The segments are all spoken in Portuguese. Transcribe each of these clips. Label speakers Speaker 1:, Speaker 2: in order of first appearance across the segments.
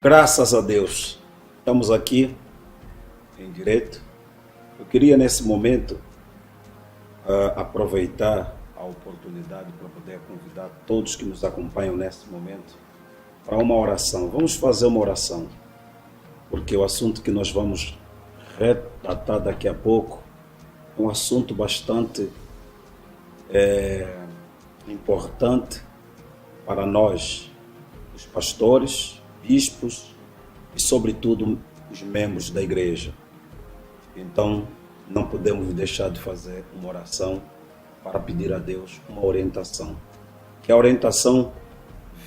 Speaker 1: Graças a Deus, estamos aqui em direto. Eu queria nesse momento aproveitar a oportunidade para poder convidar todos que nos acompanham nesse momento para uma oração. Vamos fazer uma oração, porque o assunto que nós vamos retratar daqui a pouco é um assunto bastante importante para nós, os pastores, bispos e, sobretudo, os membros da igreja. Então, não podemos deixar de fazer uma oração para pedir a Deus uma orientação. Que a orientação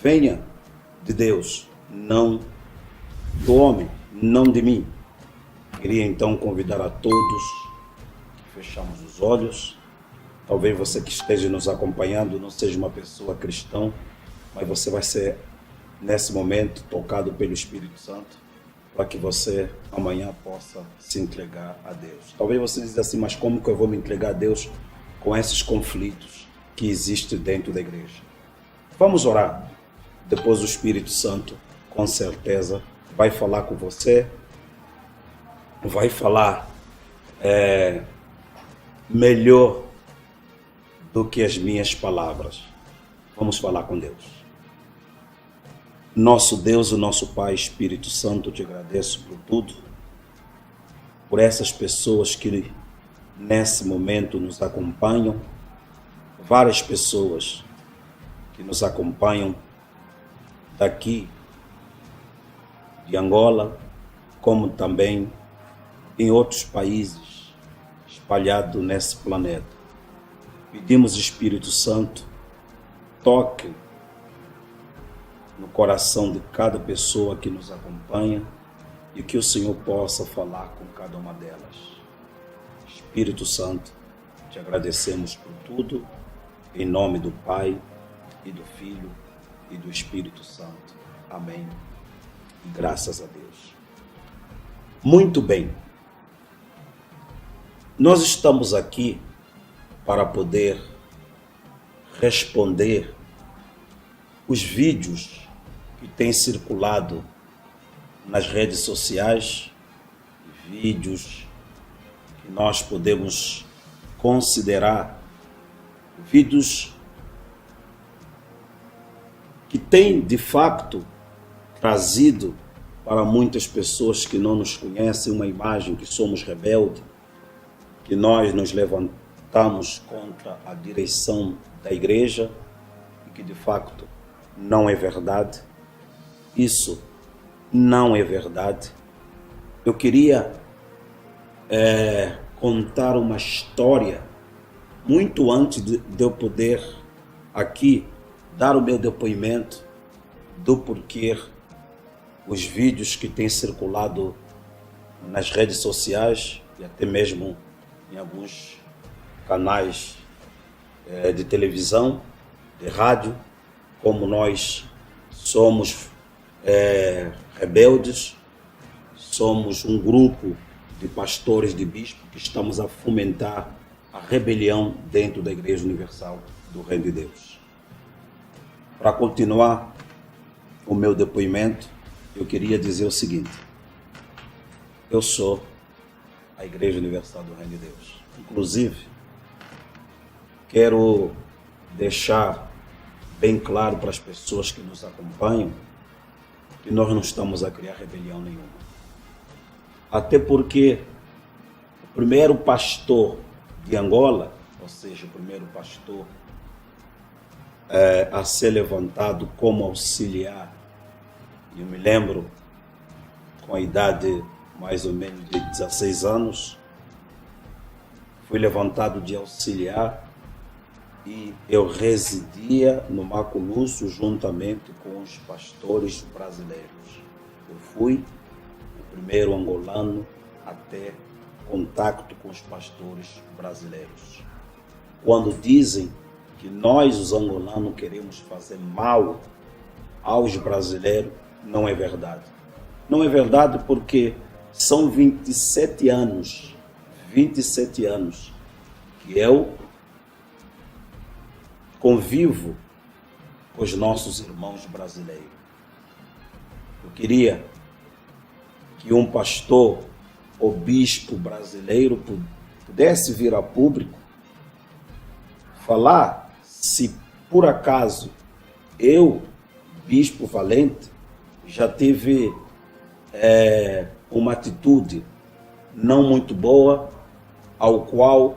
Speaker 1: venha de Deus, não do homem, não de mim. Queria então convidar a todos que fechamos os olhos. Talvez você que esteja nos acompanhando não seja uma pessoa cristã, mas você vai ser nesse momento tocado pelo Espírito Santo para que você amanhã possa se entregar a Deus. Talvez você diga assim, mas como que eu vou me entregar a Deus com esses conflitos que existem dentro da igreja? Vamos orar. Depois o Espírito Santo, com certeza, vai falar com você, vai falar melhor do que as minhas palavras. Vamos falar com Deus. Nosso Deus e nosso Pai, Espírito Santo, te agradeço por tudo, por essas pessoas que nesse momento nos acompanham, várias pessoas que nos acompanham daqui de Angola, como também em outros países espalhados nesse planeta. Pedimos, Espírito Santo, toque no coração de cada pessoa que nos acompanha e que o Senhor possa falar com cada uma delas. Espírito Santo, te agradecemos por tudo, em nome do Pai e do Filho e do Espírito Santo. Amém. E graças a Deus. Muito bem. Nós estamos aqui para poder responder os vídeos que têm circulado nas redes sociais, vídeos que nós podemos considerar vídeos que têm de facto trazido para muitas pessoas que não nos conhecem uma imagem que somos rebeldes, que nós nos levantamos contra a direção da igreja e que de facto não é verdade. Isso não é verdade. Eu queria contar uma história muito antes de eu poder aqui dar o meu depoimento do porquê os vídeos que têm circulado nas redes sociais e até mesmo em alguns canais de televisão, de rádio, como nós somos rebeldes, somos um grupo de pastores, de bispos, que estamos a fomentar a rebelião dentro da Igreja Universal do Reino de Deus. Para continuar o meu depoimento, eu queria dizer o seguinte: eu sou a Igreja Universal do Reino de Deus. Inclusive, quero deixar bem claro para as pessoas que nos acompanham que nós não estamos a criar rebelião nenhuma. Até porque o primeiro pastor de Angola, ou seja, o primeiro pastor a ser levantado como auxiliar, eu me lembro com a idade mais ou menos de 16 anos, fui levantado de auxiliar e eu residia no Maculuço juntamente com os pastores brasileiros. Eu fui o primeiro angolano a ter contato com os pastores brasileiros. Quando dizem que nós, os angolanos, queremos fazer mal aos brasileiros, não é verdade. Não é verdade porque são 27 anos que eu convivo com os nossos irmãos brasileiros. Eu queria que um pastor ou bispo brasileiro pudesse vir a público falar se por acaso eu, bispo Valente, já tive uma atitude não muito boa, ao qual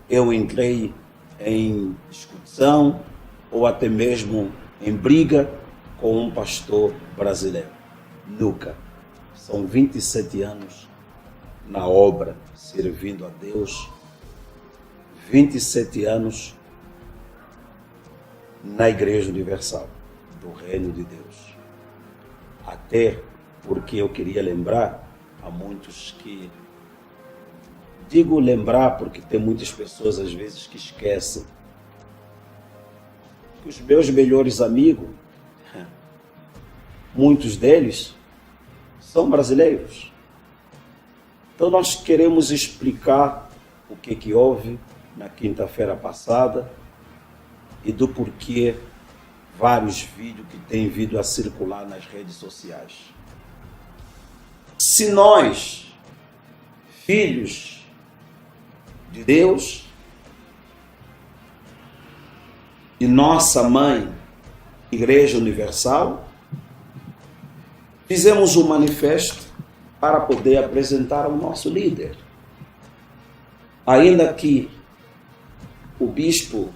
Speaker 1: eu entrei em discussão ou até mesmo em briga com um pastor brasileiro. Nunca. São 27 anos na obra, servindo a Deus, 27 anos na Igreja Universal do Reino de Deus. Até porque eu queria lembrar a muitos que... Digo lembrar porque tem muitas pessoas às vezes que esquecem que os meus melhores amigos, muitos deles, são brasileiros. Então nós queremos explicar o que houve na quinta-feira passada e do porquê vários vídeos que têm vindo a circular nas redes sociais. Se nós, filhos de Deus, e nossa mãe, Igreja Universal, fizemos um manifesto para poder apresentar ao nosso líder. Ainda que o bispo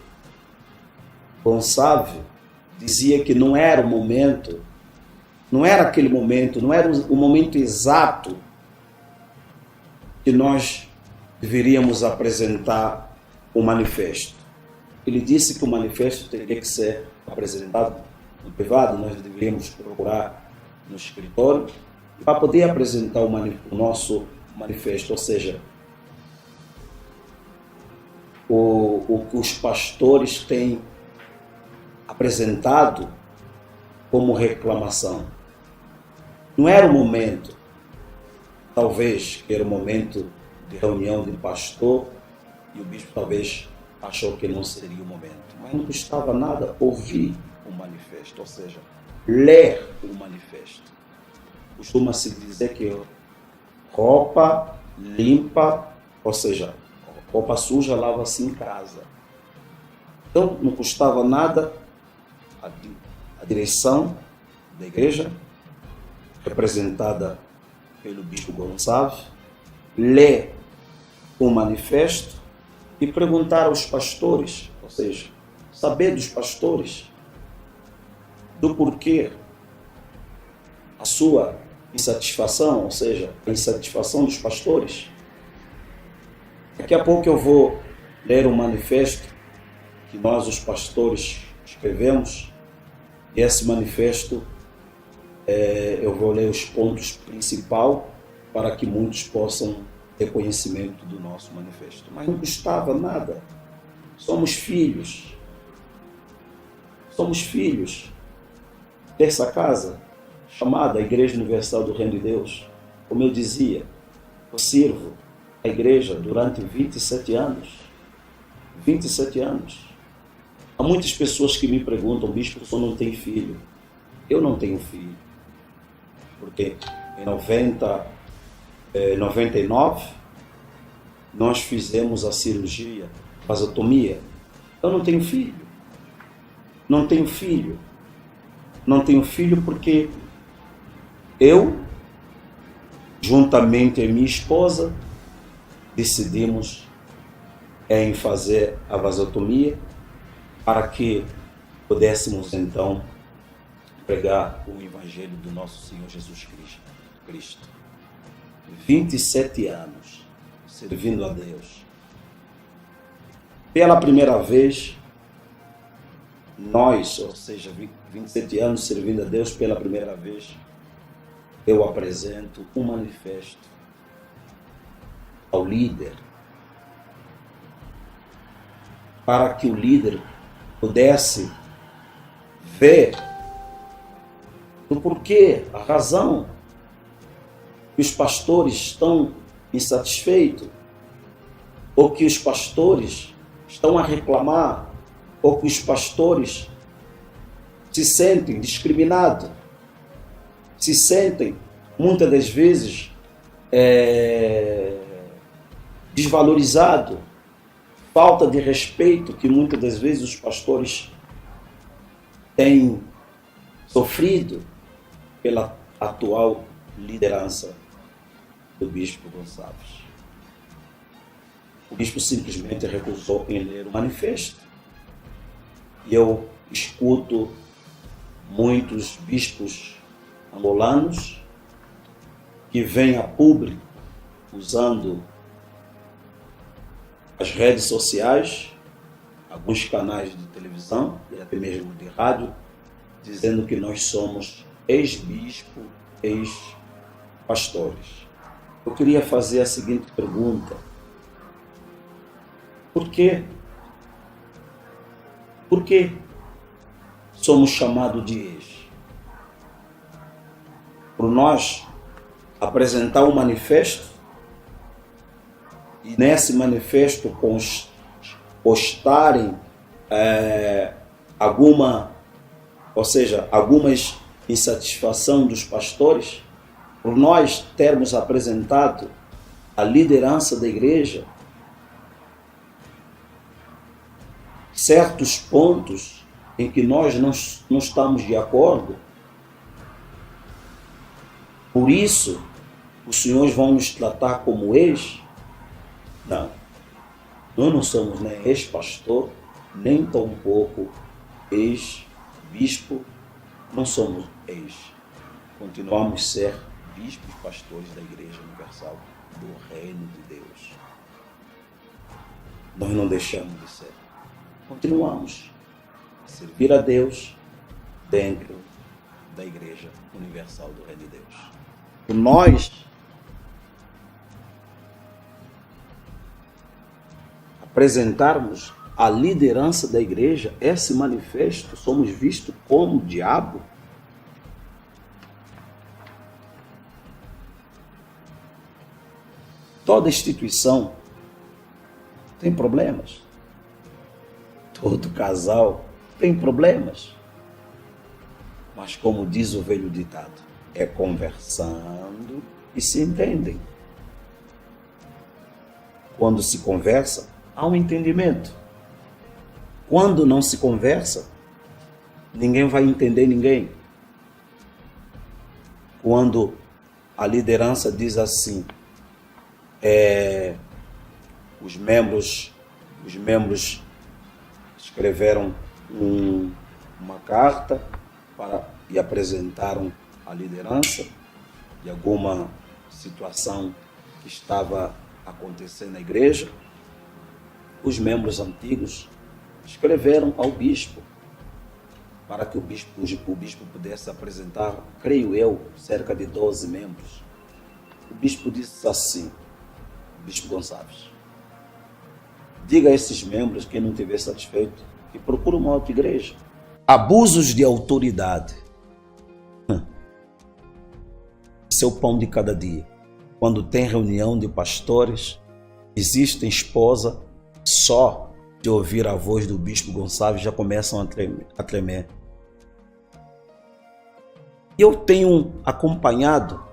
Speaker 1: Gonçalves dizia que não era o momento, não era aquele momento, não era o momento exato que nós deveríamos apresentar o manifesto. Ele disse que o manifesto teria que ser apresentado no privado, nós deveríamos procurar no escritório para poder apresentar o nosso manifesto, ou seja, o que os pastores têm apresentado como reclamação. Não era o momento, talvez era o momento de reunião de pastor e o bispo talvez achou que não seria o momento, mas não custava nada ouvir o manifesto, ou seja, ler o manifesto. Costuma-se dizer que roupa limpa, ou seja, roupa suja lava-se em casa. Então não custava nada a direção da igreja, representada pelo bispo Gonçalves, ler o manifesto e perguntar aos pastores, ou seja, saber dos pastores do porquê a sua insatisfação, ou seja, a insatisfação dos pastores. Daqui a pouco eu vou ler um manifesto que nós, os pastores, escrevemos, e esse manifesto eu vou ler os pontos principais para que muitos possam ter conhecimento do nosso manifesto. Mas não custava nada. Somos filhos dessa casa chamada Igreja Universal do Reino de Deus. Como eu dizia, eu sirvo a igreja durante 27 anos. 27 anos. Há muitas pessoas que me perguntam, bispo, você não tem filho? Eu não tenho filho. Porque em 99, nós fizemos a cirurgia, vasotomia. Eu não tenho filho. Não tenho filho. Não tenho filho porque eu, juntamente com minha esposa, decidimos em fazer a vasotomia para que pudéssemos então pregar o Evangelho do nosso Senhor Jesus Cristo. 27 anos servindo a Deus. Pela primeira vez, nós, ou seja, 27 anos servindo a Deus, pela primeira vez, eu apresento um manifesto ao líder, para que o líder pudesse ver o porquê, a razão que os pastores estão insatisfeitos, ou que os pastores estão a reclamar, ou que os pastores se sentem discriminados. se sentem, muitas das vezes, desvalorizados, falta de respeito que muitas das vezes os pastores têm sofrido pela atual liderança do bispo Gonçalves. O bispo simplesmente recusou em ler o manifesto. E eu escuto muitos bispos angolanos que vêm a público usando as redes sociais, alguns canais de televisão e até mesmo de rádio, dizendo que nós somos ex-bispo, ex-pastores. Eu queria fazer a seguinte pergunta: por quê? Por que somos chamados de ex? Por nós apresentar um manifesto e nesse manifesto postarem algumas insatisfação dos pastores, por nós termos apresentado a liderança da igreja certos pontos em que nós não estamos de acordo. Por isso, os senhores vão nos tratar como ex? Não. Nós não somos nem ex-pastor, nem tampouco ex-bispo. Não somos ex. Continuamos a ser bispos e pastores da Igreja Universal do Reino de Deus. Nós não deixamos de ser. Continuamos a servir a Deus dentro da Igreja Universal do Reino de Deus. E nós apresentarmos a liderança da igreja, esse manifesto, somos vistos como diabo. Toda instituição tem problemas. Todo casal tem problemas. Mas como diz o velho ditado, é conversando e se entendem. Quando se conversa, há um entendimento. Quando não se conversa, ninguém vai entender ninguém. Quando a liderança diz assim, os membros escreveram uma carta e apresentaram a liderança de alguma situação que estava acontecendo na igreja. Os membros antigos escreveram ao bispo para que o bispo pudesse apresentar, creio eu, cerca de 12 membros. O bispo disse assim, o bispo Gonçalves: diga a esses membros, quem não estiver satisfeito, que procure uma outra igreja. Abusos de autoridade. Esse é o pão de cada dia. Quando tem reunião de pastores, existem esposa, só de ouvir a voz do bispo Gonçalves já começam a tremer. Eu tenho acompanhado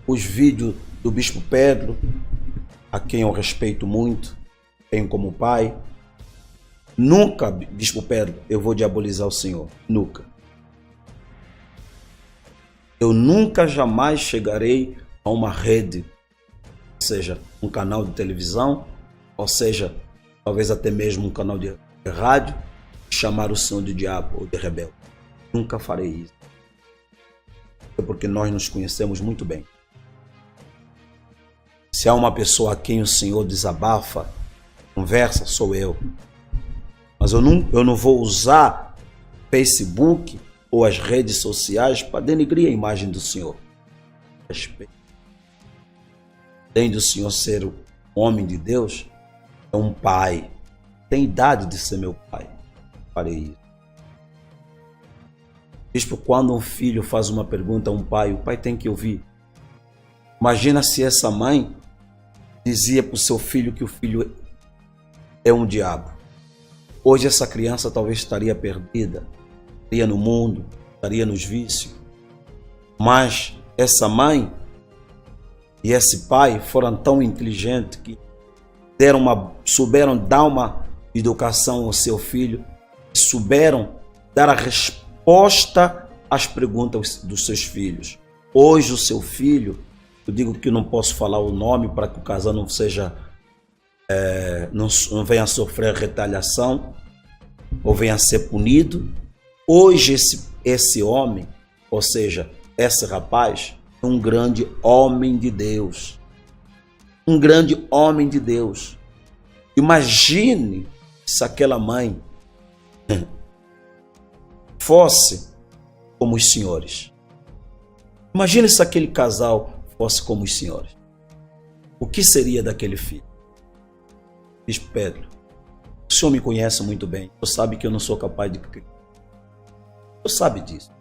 Speaker 1: os vídeos do bispo Pedro, a quem eu respeito muito, tenho como pai. Nunca, bispo Pedro, eu vou diabolizar o senhor. Nunca. Eu nunca, jamais chegarei a uma rede, ou seja, um canal de televisão, ou seja, talvez até mesmo um canal de rádio, chamar o senhor de diabo ou de rebelde. Nunca farei isso. É porque nós nos conhecemos muito bem. Se há uma pessoa a quem o senhor desabafa, conversa, sou eu. Mas eu não vou usar Facebook ou as redes sociais para denegrir a imagem do senhor. Respeito. Além do senhor ser um homem de Deus, é um pai. Tem idade de ser meu pai. Farei isso. Bispo, quando um filho faz uma pergunta a um pai, o pai tem que ouvir. Imagina se essa mãe dizia para o seu filho que o filho é um diabo. Hoje essa criança talvez estaria perdida. estaria no mundo, estaria nos vícios. Mas essa mãe e esse pai foram tão inteligentes que souberam dar uma educação ao seu filho, souberam dar a resposta às perguntas dos seus filhos. Hoje o seu filho, eu digo que não posso falar o nome para que o casal não seja, não venha a sofrer retaliação ou venha a ser punido. Hoje esse homem, ou seja, esse rapaz, é um grande homem de Deus. Um grande homem de Deus. Imagine se aquela mãe fosse como os senhores. Imagine se aquele casal fosse como os senhores. O que seria daquele filho? Bispo Pedro, o senhor me conhece muito bem. O senhor sabe que eu não sou capaz de criar. O senhor sabe disso.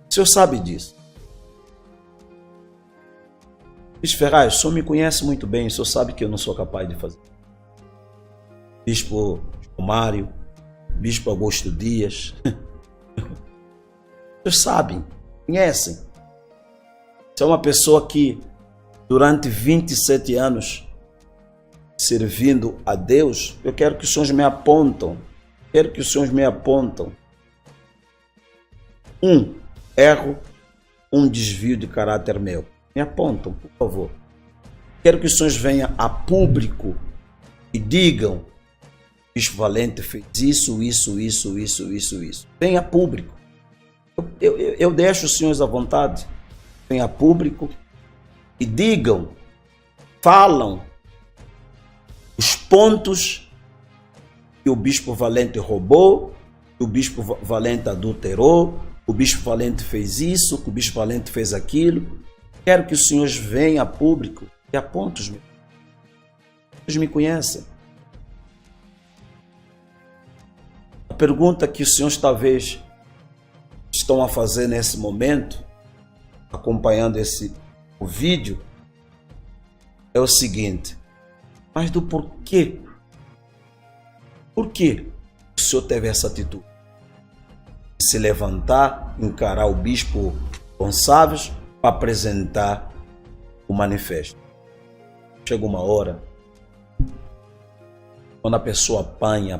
Speaker 1: O senhor sabe disso. Bispo Ferraz, o senhor me conhece muito bem. O senhor sabe que eu não sou capaz de fazer. Bispo Mário, Bispo Augusto Dias. Vocês sabem, conhecem. Você é uma pessoa que durante 27 anos servindo a Deus, eu quero que os senhores me apontam. Quero que os senhores me apontam um erro, um desvio de caráter meu. Me apontam, por favor. Quero que os senhores venham a público e digam: Bispo Valente fez isso. Venha a público. Eu deixo os senhores à vontade. Venha a público e digam, falam os pontos que o Bispo Valente roubou, que o Bispo Valente adulterou, o Bispo Valente fez isso, que o Bispo Valente fez aquilo. Quero que os senhores venham a público e apontem os meus. Vocês me conhecem. A pergunta que os senhores talvez estão a fazer nesse momento, acompanhando o vídeo, é o seguinte: mas do porquê? Por que o senhor teve essa atitude? Se levantar, encarar o Bispo Gonçalves para apresentar o manifesto. Chega uma hora, quando a pessoa apanha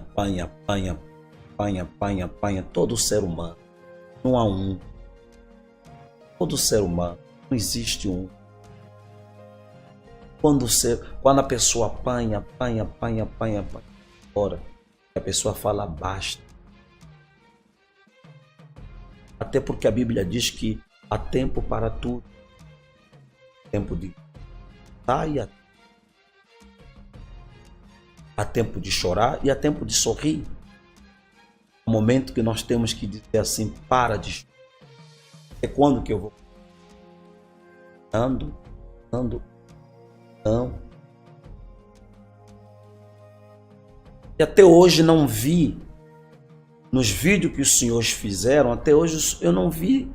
Speaker 1: todo ser humano. Não há um. Todo ser humano. Não existe um. Quando a pessoa apanha, ora, a pessoa fala basta. Até porque a Bíblia diz que há tempo para tudo. Tempo de saia. Há tempo de chorar e há tempo de sorrir. O momento que nós temos que dizer assim: para de chorar. É quando que eu vou? Não. E até hoje não vi, nos vídeos que os senhores fizeram, até hoje eu não vi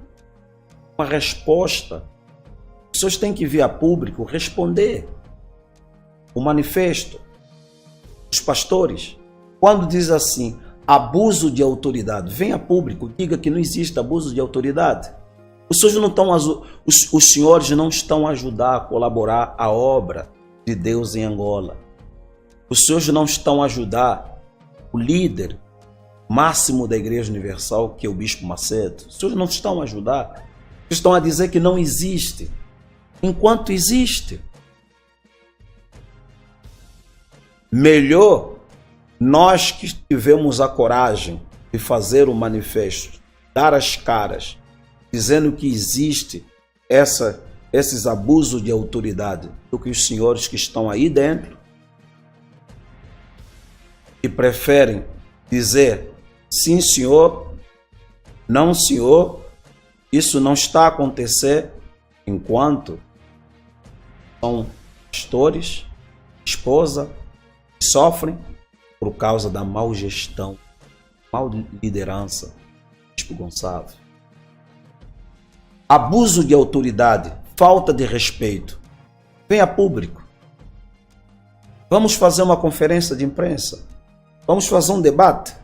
Speaker 1: uma resposta. Os senhores têm que vir a público responder o manifesto. Os pastores, quando diz assim, abuso de autoridade, venha a público, diga que não existe abuso de autoridade. Os senhores não estão a ajudar a colaborar a obra de Deus em Angola. Os senhores não estão a ajudar o líder máximo da Igreja Universal, que é o Bispo Macedo. Os senhores não estão a ajudar. Estão a dizer que não existe. Enquanto existe. Melhor nós que tivemos a coragem de fazer o manifesto, dar as caras, dizendo que existe esses abusos de autoridade, do que os senhores que estão aí dentro e preferem dizer sim senhor, não senhor, isso não está a acontecer, enquanto são pastores, esposa, que sofrem por causa da mau gestão, mal liderança. Bispo Gonçalves. Abuso de autoridade, falta de respeito. Venha a público. Vamos fazer uma conferência de imprensa. Vamos fazer um debate.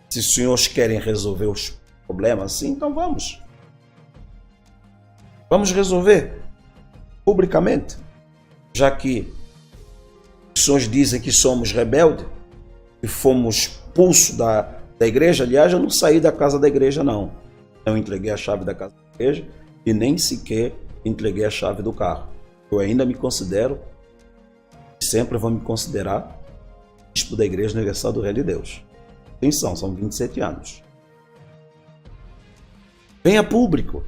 Speaker 1: Se os senhores querem resolver os problemas assim, então vamos. Vamos resolver publicamente. Já que os senhores dizem que somos rebeldes e fomos expulsos da igreja. Aliás, eu não saí da casa da igreja, não. Não entreguei a chave da casa da igreja e nem sequer entreguei a chave do carro. Eu ainda me considero, sempre vou me considerar, bispo da Igreja Universal do Reino de Deus. Atenção, são 27 anos. Venha público.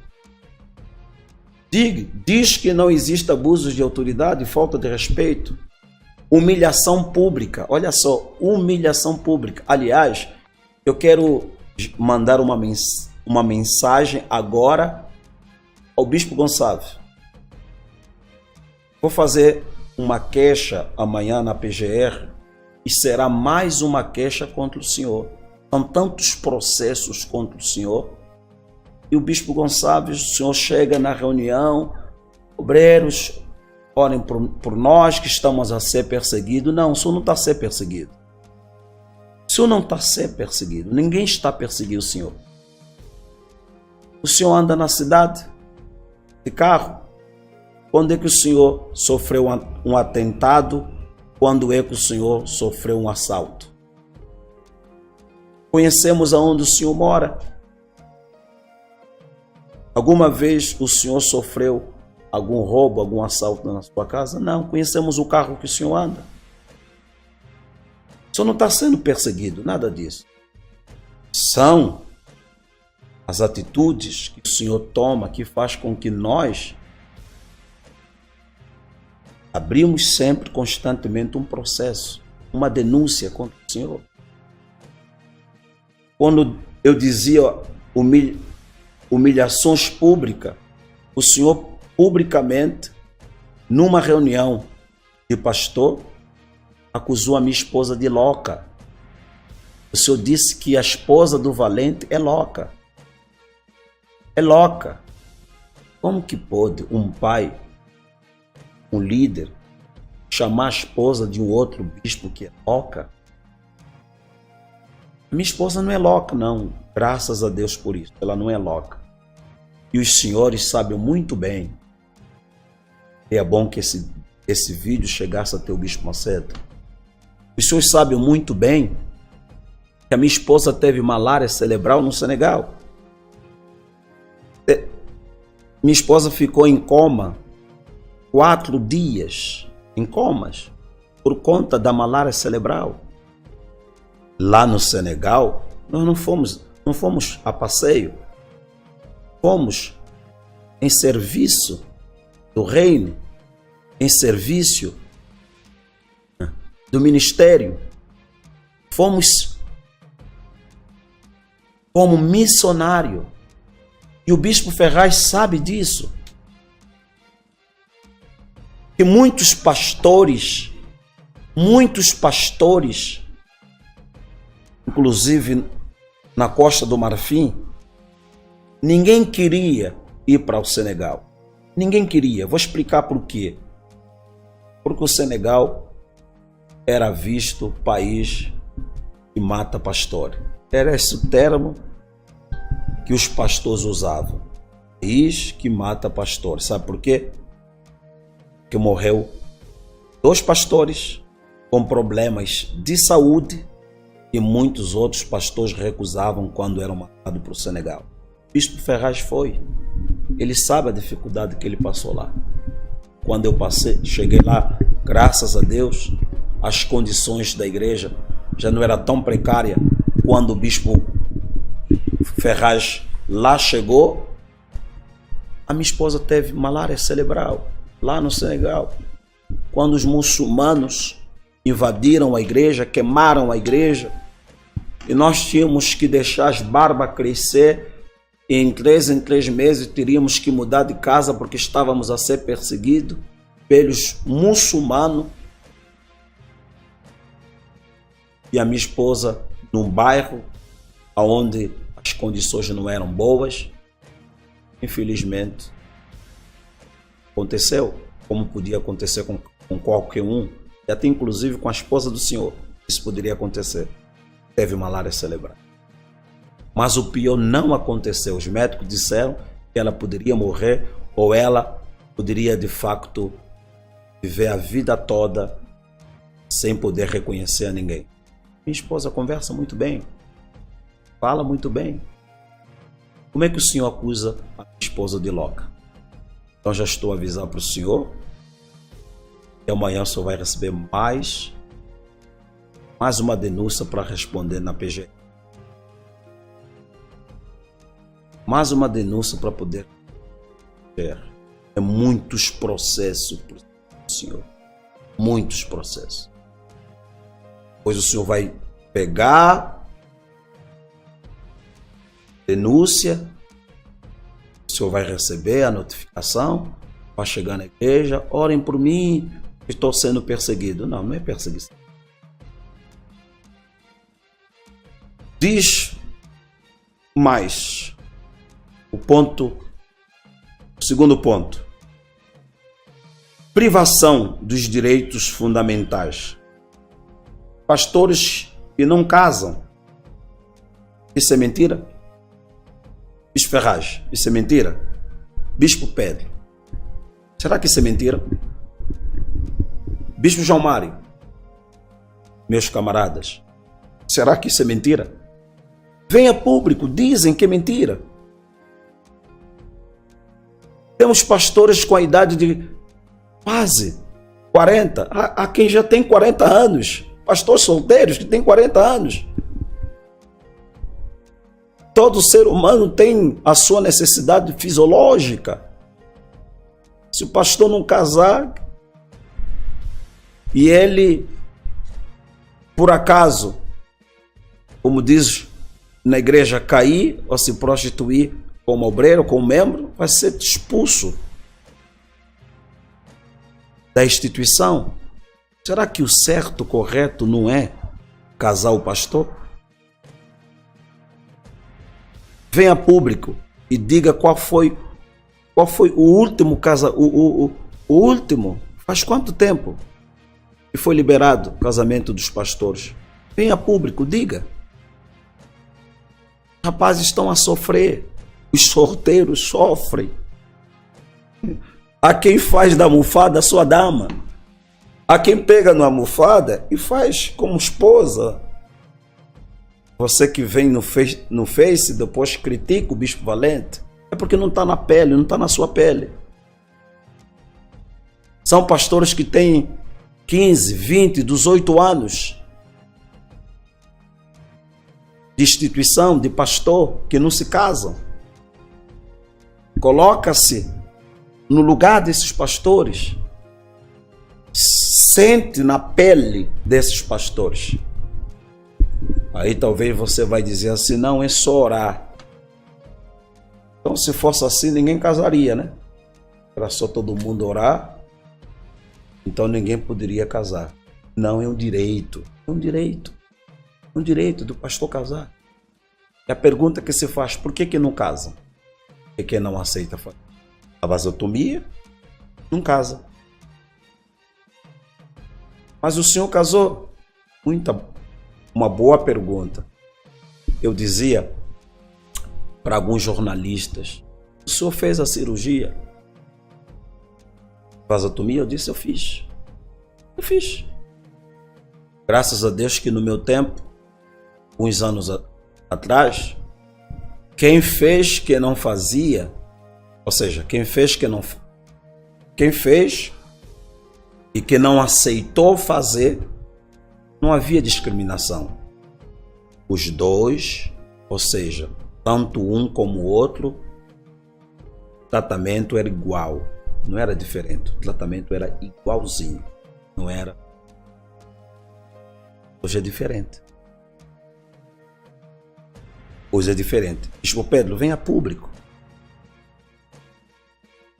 Speaker 1: Diz que não existe abusos de autoridade, falta de respeito, humilhação pública. Olha só, humilhação pública. Aliás, eu quero mandar uma mensagem agora ao Bispo Gonçalves. Vou fazer uma queixa amanhã na PGR e será mais uma queixa contra o senhor. São tantos processos contra o senhor. E o Bispo Gonçalves, o senhor chega na reunião, obreiros, orem por nós que estamos a ser perseguidos. Não, o senhor não está a ser perseguido. O senhor não está a ser perseguido. Ninguém está perseguindo o senhor. O senhor anda na cidade de carro. Quando é que o senhor sofreu um atentado? Quando é que o senhor sofreu um assalto? Conhecemos aonde o senhor mora. Alguma vez o senhor sofreu algum roubo, algum assalto na sua casa? Não. Conhecemos o carro que o senhor anda. O senhor não está sendo perseguido, nada disso. São as atitudes que o senhor toma que faz com que nós abrimos sempre, constantemente, um processo, uma denúncia contra o senhor. Quando eu dizia humilhações públicas, o senhor publicamente, numa reunião de pastor, acusou a minha esposa de louca. O senhor disse que a esposa do valente é louca. É louca. Como que pode um pai, um líder, chamar a esposa de um outro bispo que é louca? Minha esposa não é louca, não. Graças a Deus por isso. Ela não é louca. E os senhores sabem muito bem. E é bom que esse vídeo chegasse até o Bispo Macedo. Os senhores sabem muito bem que a minha esposa teve malária cerebral no Senegal. Minha esposa ficou em coma 4 dias, em comas, por conta da malária cerebral. Lá no Senegal, nós não fomos a passeio, fomos em serviço do reino, em serviço do ministério, fomos como missionário. E o Bispo Ferraz sabe disso. Que muitos pastores, inclusive na Costa do Marfim, ninguém queria ir para o Senegal. Ninguém queria. Vou explicar por quê. Porque o Senegal era visto país que mata pastor. Era esse o termo que os pastores usavam. País que mata pastor. Sabe por quê? Que morreu 2 pastores com problemas de saúde e muitos outros pastores recusavam quando eram mandados para o Senegal. O Bispo Ferraz foi. Ele sabe a dificuldade que ele passou lá. Quando eu cheguei lá, graças a Deus, as condições da igreja já não eram tão precárias. Quando o Bispo Ferraz lá chegou, a minha esposa teve malária cerebral lá no Senegal. Quando os muçulmanos invadiram a igreja, queimaram a igreja, e nós tínhamos que deixar as barbas crescer, e em 3 meses teríamos que mudar de casa porque estávamos a ser perseguidos pelos muçulmanos. E a minha esposa, num bairro onde as condições não eram boas, infelizmente, aconteceu, como podia acontecer com qualquer um, e até inclusive com a esposa do senhor, isso poderia acontecer. Teve malária cerebral. Mas o pior não aconteceu. Os médicos disseram que ela poderia morrer ou ela poderia de facto viver a vida toda sem poder reconhecer a ninguém. Minha esposa conversa muito bem, fala muito bem. Como é que o senhor acusa a minha esposa de louca? Então já estou a avisar para o senhor que amanhã o senhor vai receber mais uma denúncia para responder na PGR. Mais uma denúncia para poder ver. É muitos processos, senhor. Muitos processos. Depois o senhor vai pegar denúncia, o senhor vai receber a notificação, vai chegar na igreja, orem por mim, estou sendo perseguido. Não, não é perseguição. Diz mais o segundo ponto. Privação dos direitos fundamentais. Pastores que não casam. Isso é mentira? Bispo Ferraz, isso é mentira? Bispo Pedro, será que isso é mentira? Bispo João Mário, meus camaradas, será que isso é mentira? Venha público, dizem que é mentira. Temos pastores com a idade de quase 40, há quem já tem 40 anos, pastores solteiros que têm 40 anos. Todo ser humano tem a sua necessidade fisiológica. Se o pastor não casar e ele, por acaso, como diz na igreja, cair ou se prostituir como obreiro, como membro, vai ser expulso da instituição. Será que o certo, correto não é casar o pastor? Venha público e diga qual foi o último casamento, o último, faz quanto tempo que foi liberado o casamento dos pastores? Venha público, diga. Os rapazes estão a sofrer, os solteiros sofrem. Há quem faz da almofada a sua dama, há quem pega na almofada e faz como esposa. Você que vem no Face depois critica o Bispo Valente, é porque não está na pele, não está na sua pele. São pastores que têm 15, 20, 18 anos de instituição, de pastor, que não se casam. Coloca-se no lugar desses pastores. Sente na pele desses pastores. Aí talvez você vai dizer assim, não, é só orar. Então se fosse assim, ninguém casaria, né? Era só todo mundo orar, então ninguém poderia casar. Não, é um direito. É um direito. É um direito do pastor casar. E a pergunta que se faz, por que não casam? Por que não aceita a vasotomia? Não casa. Mas o senhor casou? Uma boa pergunta. Eu dizia para alguns jornalistas, o senhor fez a cirurgia? Vasotomia? Eu disse, eu fiz. Eu fiz. Graças a Deus que no meu tempo, uns anos atrás, quem fez que não fazia, ou seja, quem fez e que não aceitou fazer, não havia discriminação. Os dois, ou seja, tanto um como o outro, o tratamento era igual, não era diferente. O tratamento era igualzinho, não era. Hoje é diferente. Hoje é diferente. Bispo Pedro, venha a público.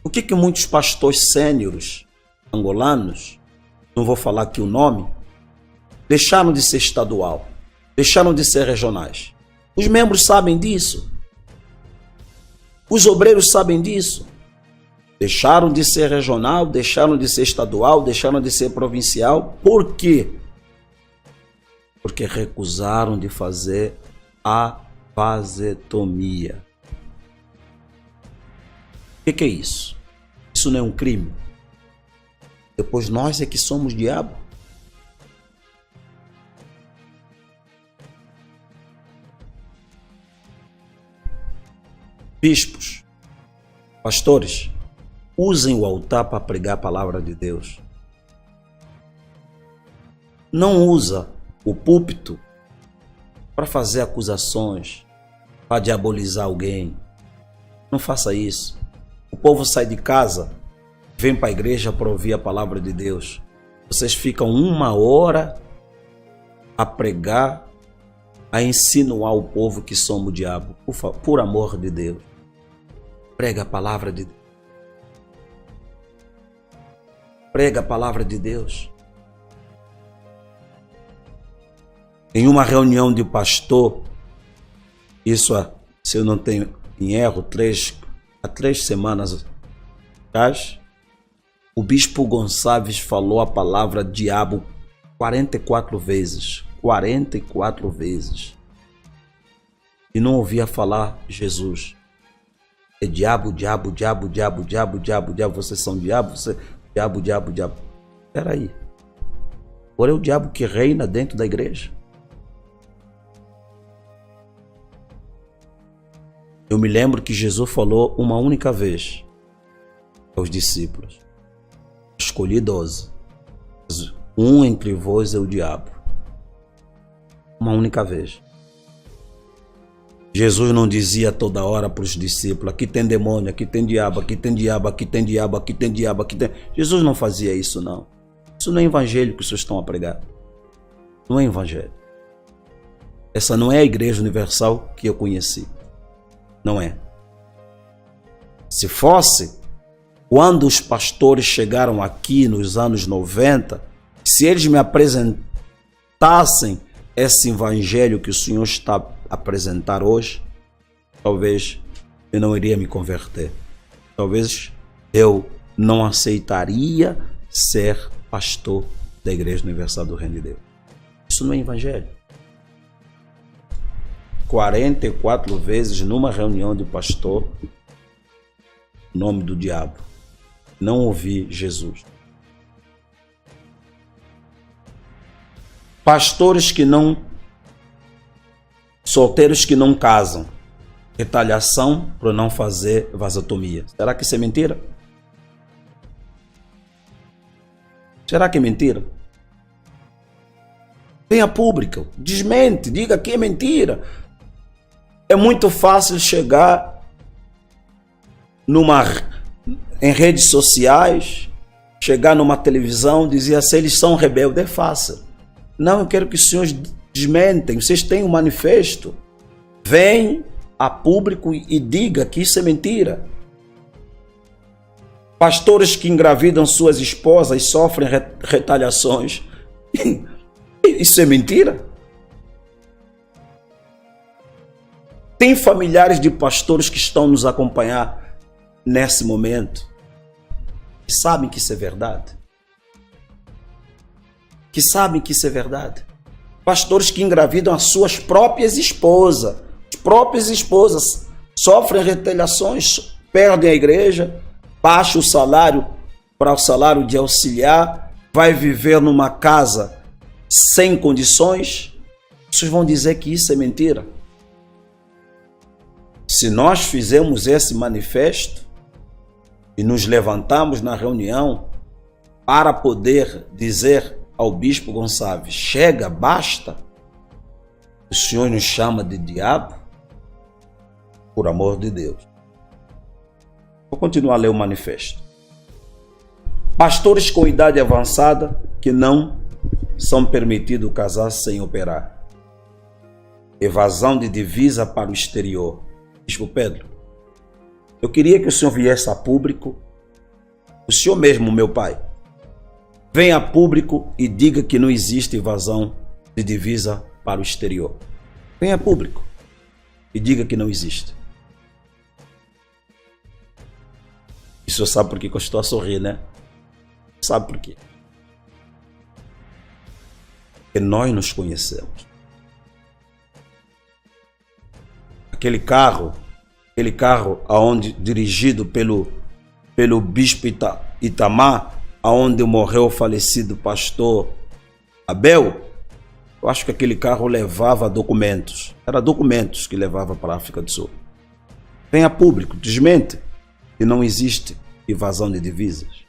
Speaker 1: O que muitos pastores sêniores angolanos, não vou falar aqui o nome, deixaram de ser estadual, deixaram de ser regionais. Os membros sabem disso. Os obreiros sabem disso. Deixaram de ser regional, deixaram de ser estadual, deixaram de ser provincial. Por quê? Porque recusaram de fazer a Vasetomia. O que é isso? Isso não é um crime? Depois nós é que somos diabo? Bispos, pastores, usem o altar para pregar a palavra de Deus. Não usa o púlpito para fazer acusações, para diabolizar alguém. Não faça isso. O povo sai de casa, vem para a igreja para ouvir a palavra de Deus. Vocês ficam 1 hora a pregar, a insinuar o povo que somos o diabo. Por amor de Deus. Prega a palavra de Deus. Prega a palavra de Deus. Em uma reunião de pastor, isso, se eu não tenho em erro, há 3 semanas atrás, o bispo Gonçalves falou a palavra diabo 44 vezes. 44 vezes. E não ouvia falar Jesus. É diabo, diabo, diabo, diabo, diabo, diabo, diabo. Vocês são diabo, você... diabo, diabo, diabo. Espera aí. Agora é o diabo que reina dentro da igreja. Eu me lembro que Jesus falou uma única vez aos discípulos: escolhi 12. Um entre vós é o diabo. Uma única vez. Jesus não dizia toda hora para os discípulos: aqui tem demônio, aqui tem diabo, aqui tem diabo, aqui tem diabo, aqui tem diabo, aqui tem... Jesus não fazia isso, não. Isso não é evangelho que vocês estão a pregar. Não é evangelho. Essa não é a Igreja Universal que eu conheci. Não é. Se fosse, quando os pastores chegaram aqui nos anos 90, se eles me apresentassem esse evangelho que o Senhor está a apresentar hoje, talvez eu não iria me converter. Talvez eu não aceitaria ser pastor da Igreja Universal do Reino de Deus. Isso não é evangelho. 44 vezes numa reunião de pastor, o nome do diabo. Não ouvi Jesus. Pastores que não... solteiros que não casam. Retaliação por não fazer vasotomia. Será que isso é mentira? Será que é mentira? Venha público, desmente, diga que é mentira. É muito fácil chegar em redes sociais, chegar numa televisão, dizer assim, eles são rebeldes. É fácil. Não, eu quero que os senhores desmentem. Vocês têm um manifesto. Vem a público e diga que isso é mentira. Pastores que engravidam suas esposas e sofrem retaliações. Isso é mentira? Tem familiares de pastores que estão nos acompanhar nesse momento, que sabem que isso é verdade. Que sabem que isso é verdade. Pastores que engravidam as suas próprias esposas. As próprias esposas sofrem retaliações, perdem a igreja, baixa o salário para o salário de auxiliar, vai viver numa casa sem condições. Vocês vão dizer que isso é mentira? Se nós fizermos esse manifesto e nos levantamos na reunião para poder dizer ao bispo Gonçalves, chega, basta, o Senhor nos chama de diabo, por amor de Deus. Vou continuar a ler o manifesto. Pastores com idade avançada que não são permitidos casar sem operar. Evasão de divisa para o exterior. Bispo Pedro, eu queria que o senhor viesse a público, o senhor mesmo, meu pai, venha a público e diga que não existe evasão de divisa para o exterior. Venha a público e diga que não existe. E o senhor sabe por que eu estou a sorrir, né? Sabe por quê? Porque nós nos conhecemos. aquele carro aonde, dirigido pelo bispo Itamar, aonde morreu o falecido pastor Abel, eu acho que aquele carro levava documentos. Era documentos que levava para a África do Sul. Vem a público, desmente que não existe evasão de divisas.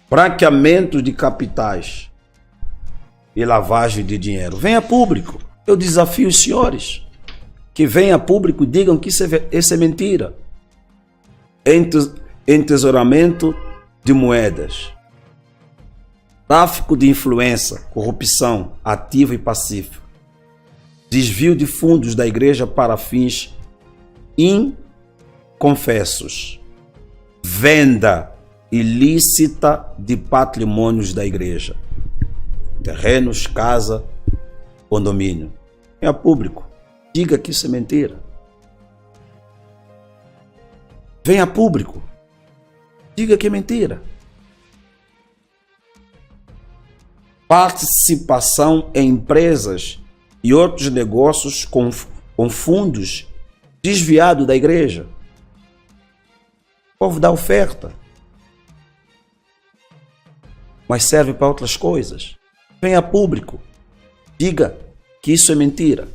Speaker 1: Branqueamento de capitais e lavagem de dinheiro. Venha a público. Eu desafio os senhores que venham a público e digam que isso é mentira. Entesouramento de moedas, tráfico de influência, corrupção ativa e passiva, desvio de fundos da igreja para fins inconfessos, venda ilícita de patrimônios da igreja, terrenos, casa, condomínio. É público. Diga que isso é mentira. Venha a público. Diga que é mentira. Participação em empresas e outros negócios com fundos desviados da igreja. O povo dá oferta, mas serve para outras coisas. Venha a público. Diga que isso é mentira.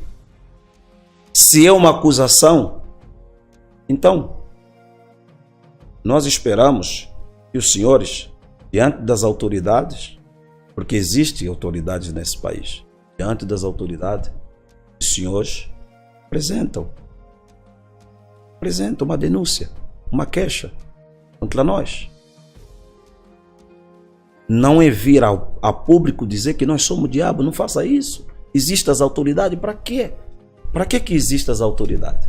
Speaker 1: Se é uma acusação, então nós esperamos que os senhores, diante das autoridades, porque existem autoridades nesse país, diante das autoridades, os senhores apresentam uma denúncia, uma queixa contra nós. Não é vir a público dizer que nós somos o diabo, não faça isso. Existem as autoridades, para quê? Para que existem as autoridades?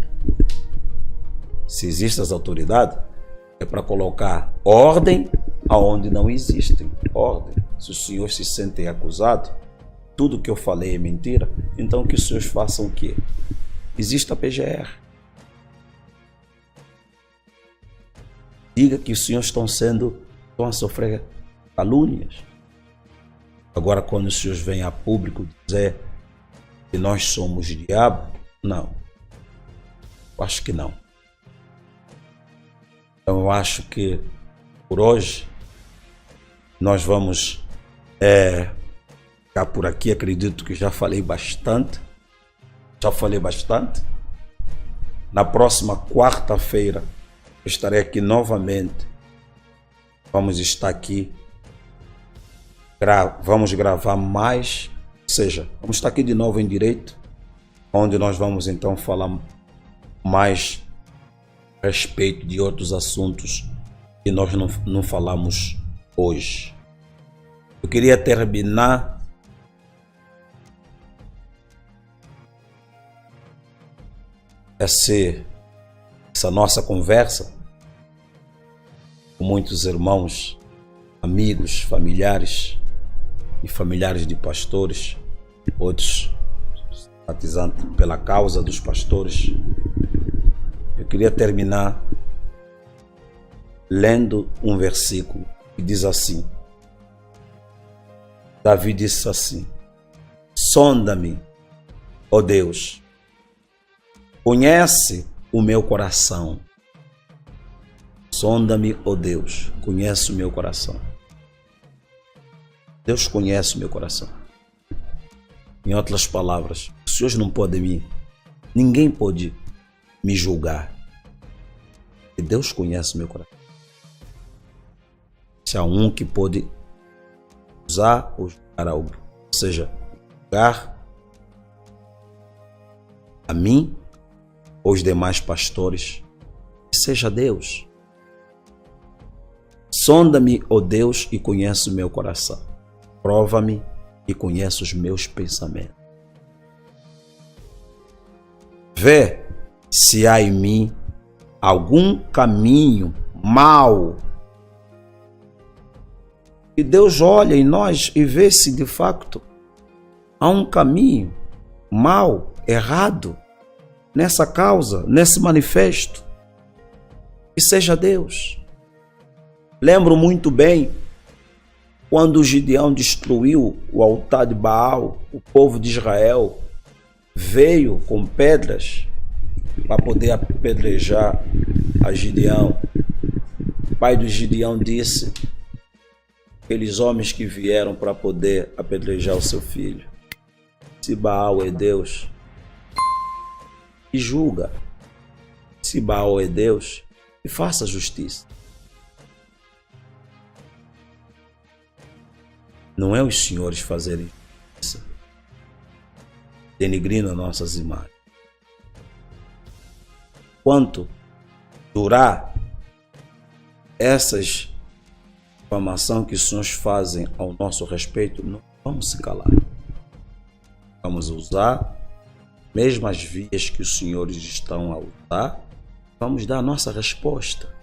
Speaker 1: Se existem as autoridades, é para colocar ordem aonde não existe ordem. Se os senhores se sentem acusados, tudo que eu falei é mentira, então que os senhores façam o quê? Existe a PGR. Diga que os senhores estão a sofrer calúnias. Agora, quando os senhores vêm a público dizer que nós somos diabo, não. Eu acho que não. Então eu acho que por hoje nós vamos ficar por aqui. Acredito que já falei bastante. Na próxima quarta-feira eu estarei aqui novamente. Vamos estar aqui. Vamos gravar mais. Ou seja, vamos estar aqui de novo em direito, onde nós vamos então falar mais a respeito de outros assuntos que nós não falamos hoje. Eu queria terminar essa nossa conversa com muitos irmãos, amigos, familiares e familiares de pastores, outros simpatizantes pela causa dos pastores. Eu queria terminar lendo um versículo que diz assim: Davi disse assim: sonda-me, ó Deus, conhece o meu coração. Sonda-me, ó Deus, conhece o meu coração. Deus conhece o meu coração. Em outras palavras, os senhores não podem ninguém pode me julgar. E Deus conhece o meu coração. Se há um que pode usar ou julgar algo, ou seja, julgar a mim ou os demais pastores, que seja Deus. Sonda-me, ó Deus, e conhece o meu coração. Prova-me e conhece os meus pensamentos. Vê se há em mim algum caminho mau. E Deus olha em nós e vê se de fato há um caminho mau, errado, nessa causa, nesse manifesto. E seja Deus. Lembro muito bem Quando Gideão destruiu o altar de Baal, o povo de Israel veio com pedras para poder apedrejar a Gideão. O pai do Gideão disse: aqueles homens que vieram para poder apedrejar o seu filho, se Baal é Deus, e julga. Se Baal é Deus, e faça justiça. Não é os senhores fazerem justiça, denigrindo nossas imagens. Quanto durar essas difamações que os senhores fazem ao nosso respeito, não vamos se calar. Vamos usar mesmo as vias que os senhores estão a usar, vamos dar a nossa resposta.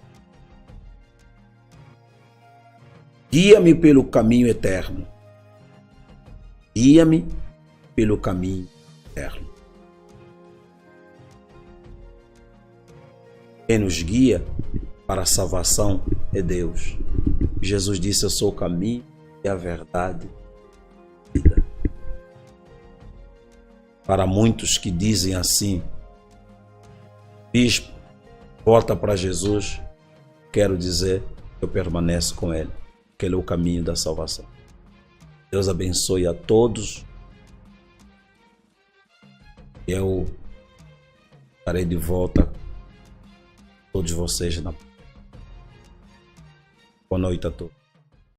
Speaker 1: Guia-me pelo caminho eterno. Guia-me pelo caminho eterno. Quem nos guia para a salvação é Deus. Jesus disse: eu sou o caminho e a verdade e a vida. Para muitos que dizem assim: bispo, volta para Jesus, quero dizer que eu permaneço com Ele, que Ele é o caminho da salvação. Deus abençoe a todos. Eu estarei de volta, todos vocês. Boa noite a todos.